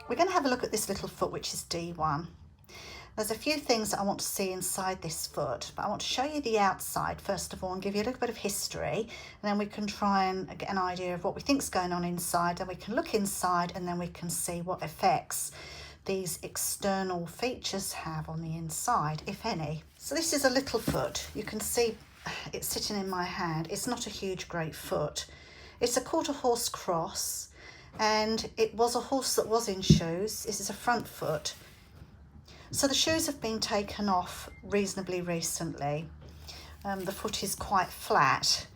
we're going to have a look at this little foot, which is D1. There's a few things that I want to see inside this foot, but I want to show you the outside first of all and give you a little bit of history, and then we can try and get an idea of what we think is going on inside. Then we can look inside and then we can see what effects these external features have on the inside, if any. So this is a little foot. You can see it's sitting in my hand. It's not a huge, great foot. It's a quarter horse cross, and it was a horse that was in shoes. This is a front foot. So the shoes have been taken off reasonably recently. The foot is quite flat,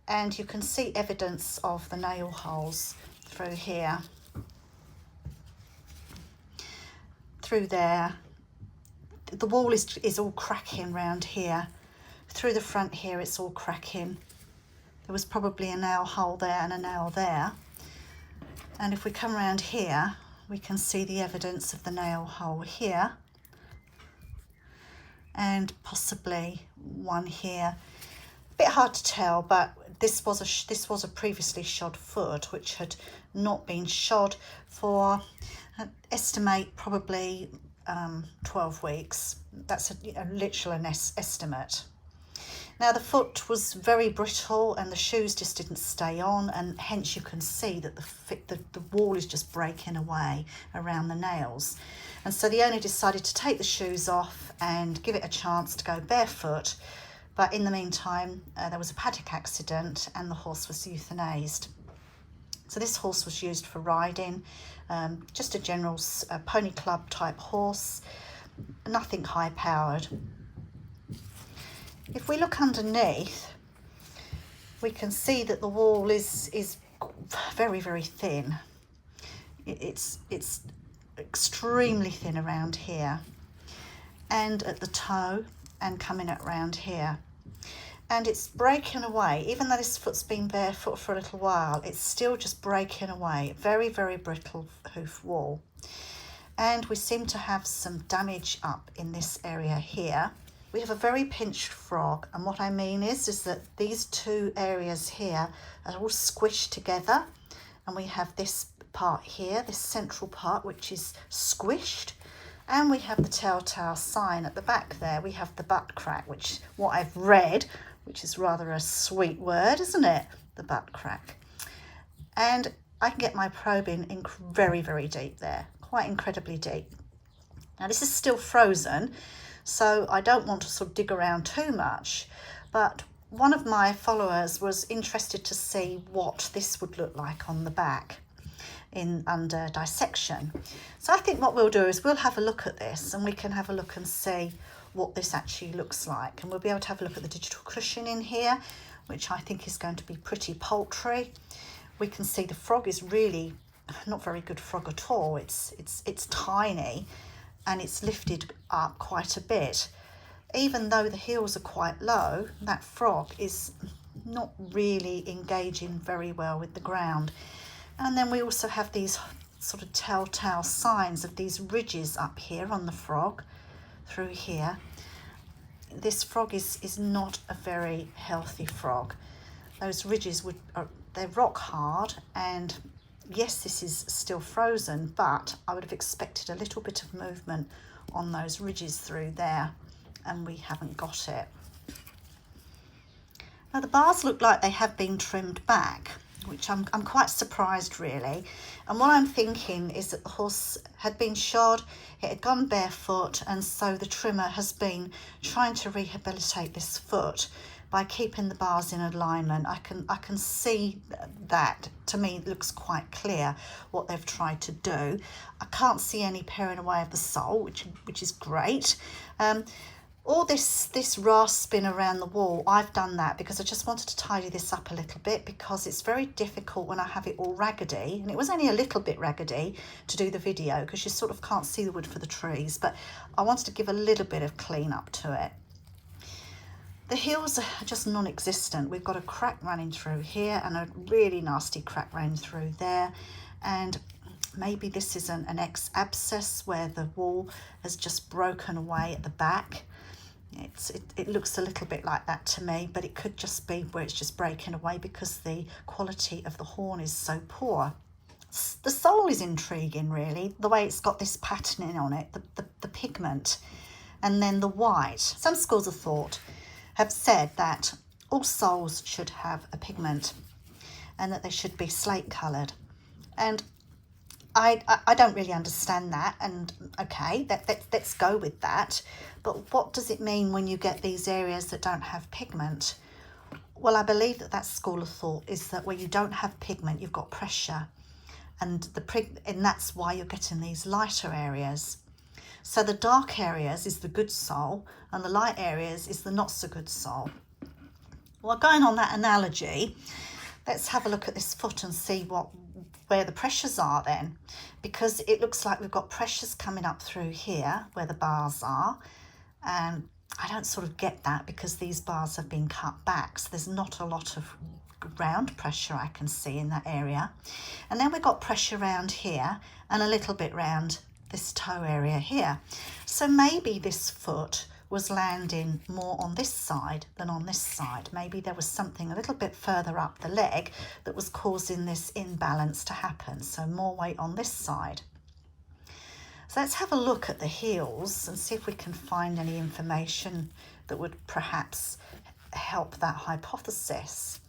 and you can see evidence of the nail holes through here, through there. The wall is all cracking round here. Through the front here, it's all cracking. There was probably a nail hole there and a nail there. And if we come around here, we can see the evidence of the nail hole here, and possibly one here. A bit hard to tell, but this was a previously shod foot which had not been shod for, estimate, probably 12 weeks. That's a literal estimate. Now the foot was very brittle and the shoes just didn't stay on, and hence you can see that the wall is just breaking away around the nails. And so the owner decided to take the shoes off and give it a chance to go barefoot. But in the meantime, there was a paddock accident and the horse was euthanized. So this horse was used for riding, just a general pony club type horse, nothing high powered. If we look underneath, we can see that the wall is very, very thin. It's extremely thin around here, and at the toe, and coming around here. And it's breaking away. Even though this foot's been barefoot for a little while, it's still just breaking away. Very, very brittle hoof wall. And we seem to have some damage up in this area here. We have a very pinched frog, and what I mean is that these two areas here are all squished together, and we have this part here, this central part, which is squished, and we have the telltale sign at the back there. We have the butt crack, which what I've read, which is rather a sweet word, isn't it? The butt crack. And I can get my probe in very, very deep there, quite incredibly deep. Now this is still frozen, so I don't want to sort of dig around too much, but one of my followers was interested to see what this would look like on the back under dissection. So I think what we'll do is we'll have a look at this, and we can have a look and see what this actually looks like, and we'll be able to have a look at the digital cushion in here, which I think is going to be pretty paltry. We can see the frog is really not very good frog at all. It's tiny, and it's lifted up quite a bit. Even though the heels are quite low, that frog is not really engaging very well with the ground. And then we also have these sort of telltale signs of these ridges up here on the frog, through here. This frog is not a very healthy frog. Those ridges they're rock hard, and yes, this is still frozen, but I would have expected a little bit of movement on those ridges through there, and we haven't got it. Now the bars look like they have been trimmed back, which I'm quite surprised really. And what I'm thinking is that the horse had been shod, it had gone barefoot, and so the trimmer has been trying to rehabilitate this foot by keeping the bars in alignment. I can see that. To me, it looks quite clear what they've tried to do. I can't see any paring away of the sole, which is great. All this rasping around the wall, I've done that because I just wanted to tidy this up a little bit, because it's very difficult when I have it all raggedy, and it was only a little bit raggedy to do the video because you sort of can't see the wood for the trees, but I wanted to give a little bit of clean up to it. The heels are just non-existent. We've got a crack running through here and a really nasty crack running through there, and maybe this is an abscess where the wall has just broken away at the back. It looks a little bit like that to me, but it could just be where it's just breaking away because the quality of the horn is so poor. The sole is intriguing, really, the way it's got this patterning on it, the pigment, and then the white. Some schools of thought have said that all soles should have a pigment and that they should be slate coloured. And I don't really understand that, and okay, let's go with that. But what does it mean when you get these areas that don't have pigment? Well, I believe that school of thought is that where you don't have pigment, you've got pressure, and that's why you're getting these lighter areas. So the dark areas is the good sole, and the light areas is the not so good sole. Well, going on that analogy, let's have a look at this foot and see where the pressures are then, because it looks like we've got pressures coming up through here where the bars are, and I don't sort of get that because these bars have been cut back, so there's not a lot of ground pressure I can see in that area. And then we've got pressure around here and a little bit round this toe area here. So maybe this foot was landing more on this side than on this side. Maybe there was something a little bit further up the leg that was causing this imbalance to happen, so more weight on this side. So let's have a look at the heels and see if we can find any information that would perhaps help that hypothesis.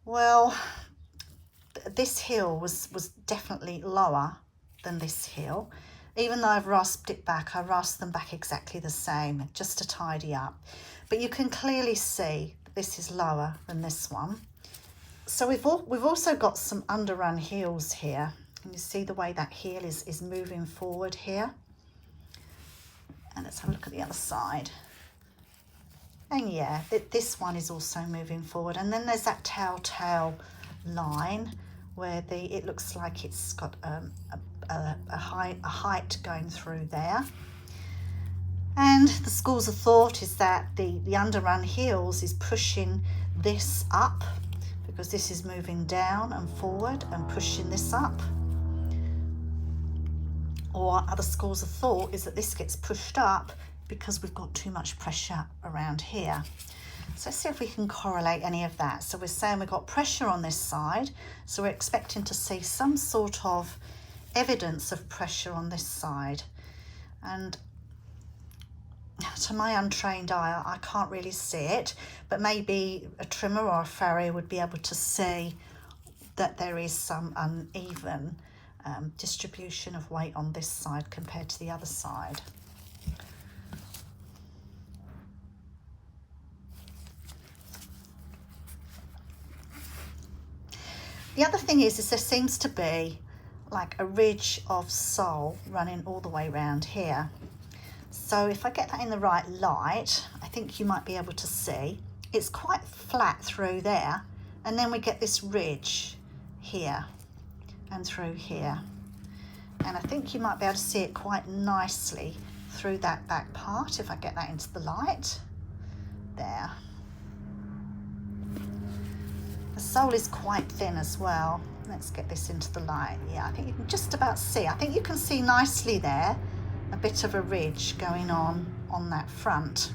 Well, this heel was definitely lower than this heel. Even though I've rasped it back, I rasped them back exactly the same, just to tidy up. But you can clearly see that this is lower than this one. So we've also got some underrun heels here. And you see the way that heel is moving forward here. And let's have a look at the other side. And yeah, this one is also moving forward. And then there's that telltale line where it looks like it's got a height going through there. And the schools of thought is that the underrun heels is pushing this up because this is moving down and forward and pushing this up. Or other schools of thought is that this gets pushed up because we've got too much pressure around here. So let's see if we can correlate any of that. So we're saying we've got pressure on this side, so we're expecting to see some sort of evidence of pressure on this side. And to my untrained eye, I can't really see it, but maybe a trimmer or a farrier would be able to see that there is some uneven distribution of weight on this side compared to the other side. The other thing is there seems to be like a ridge of sole running all the way around here. So if I get that in the right light, I think you might be able to see it's quite flat through there, and then we get this ridge here and through here, and I think you might be able to see it quite nicely through that back part if I get that into the light there. The sole is quite thin as well. Let's get this into the light. Yeah, I think you can just about see. I think you can see nicely there a bit of a ridge going on that front.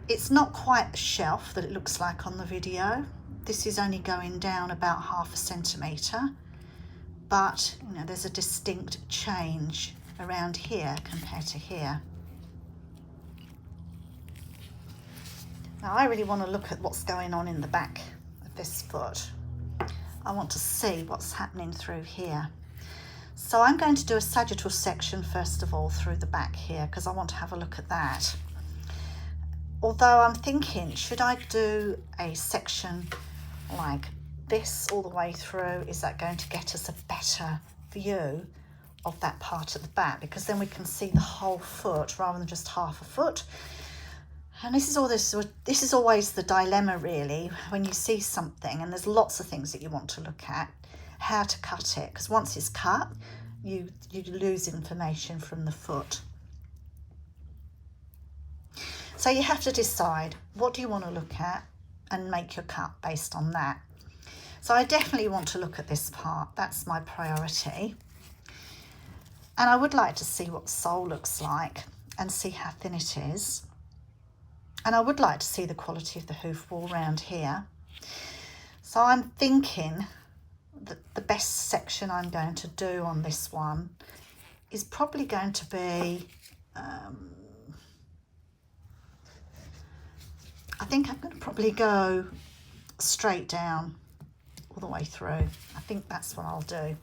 It's not quite the shelf that it looks like on the video. This is only going down about 0.5 centimetre, but you know, there's a distinct change around here compared to here. Now I really want to look at what's going on in the back of this foot. I want to see what's happening through here. So I'm going to do a sagittal section first of all through the back here because I want to have a look at that. Although I'm thinking, should I do a section like this all the way through? Is that going to get us a better view of that part at the back? Because then we can see the whole foot rather than just half a foot. And this is always the dilemma really, when you see something and there's lots of things that you want to look at, how to cut it, because once it's cut, you lose information from the foot. So you have to decide, what do you want to look at, and make your cut based on that. So I definitely want to look at this part. That's my priority. And I would like to see what the sole looks like and see how thin it is. And I would like to see the quality of the hoof wall round here. So I'm thinking, the best section I'm going to do on this one is probably going to be, I think I'm going to probably go straight down all the way through. I think that's what I'll do.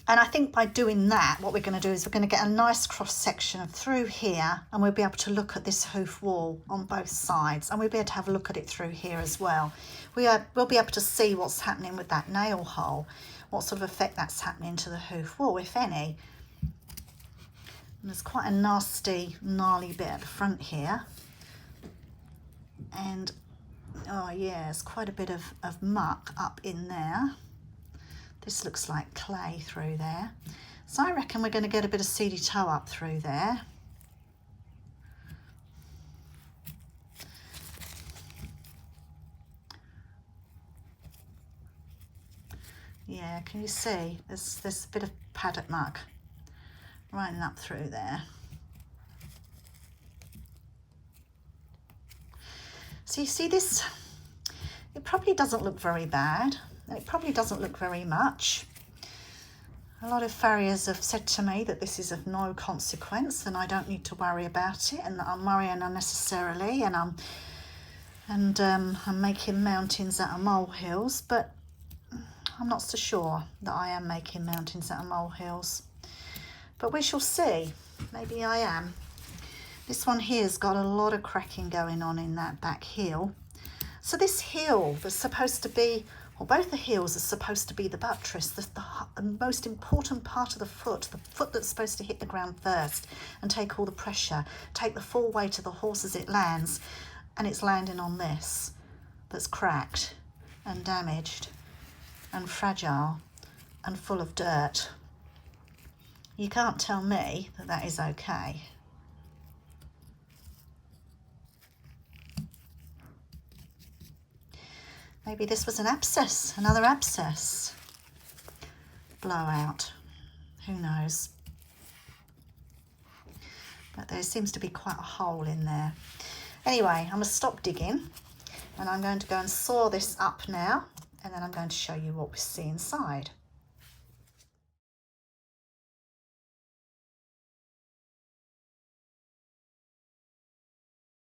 And I think by doing that, what we're going to do is we're going to get a nice cross section through here, and we'll be able to look at this hoof wall on both sides, and we'll be able to have a look at it through here as well. We'll be able to see what's happening with that nail hole, what sort of effect that's happening to the hoof wall, if any. And there's quite a nasty, gnarly bit at the front here. And, oh yeah, there's quite a bit of muck up in there. This looks like clay through there. So I reckon we're going to get a bit of seedy toe up through there. Yeah, can you see? There's a bit of paddock muck running up through there. So you see this, it probably doesn't look very bad. It probably doesn't look very much. A lot of farriers have said to me that this is of no consequence and I don't need to worry about it, and that I'm worrying unnecessarily, and I'm making mountains out of molehills, but I'm not so sure that I am making mountains out of molehills. But we shall see. Maybe I am. This one here's got a lot of cracking going on in that back heel. So this heel that's supposed to be, well, both the heels are supposed to be the buttress, the most important part of the foot that's supposed to hit the ground first and take all the pressure, take the full weight of the horse as it lands, and it's landing on this that's cracked and damaged and fragile and full of dirt. You can't tell me that that is okay. Maybe this was an abscess, another abscess. Blowout. Who knows? But there seems to be quite a hole in there. Anyway, I'm going to stop digging and I'm going to go and saw this up now, and then I'm going to show you what we see inside.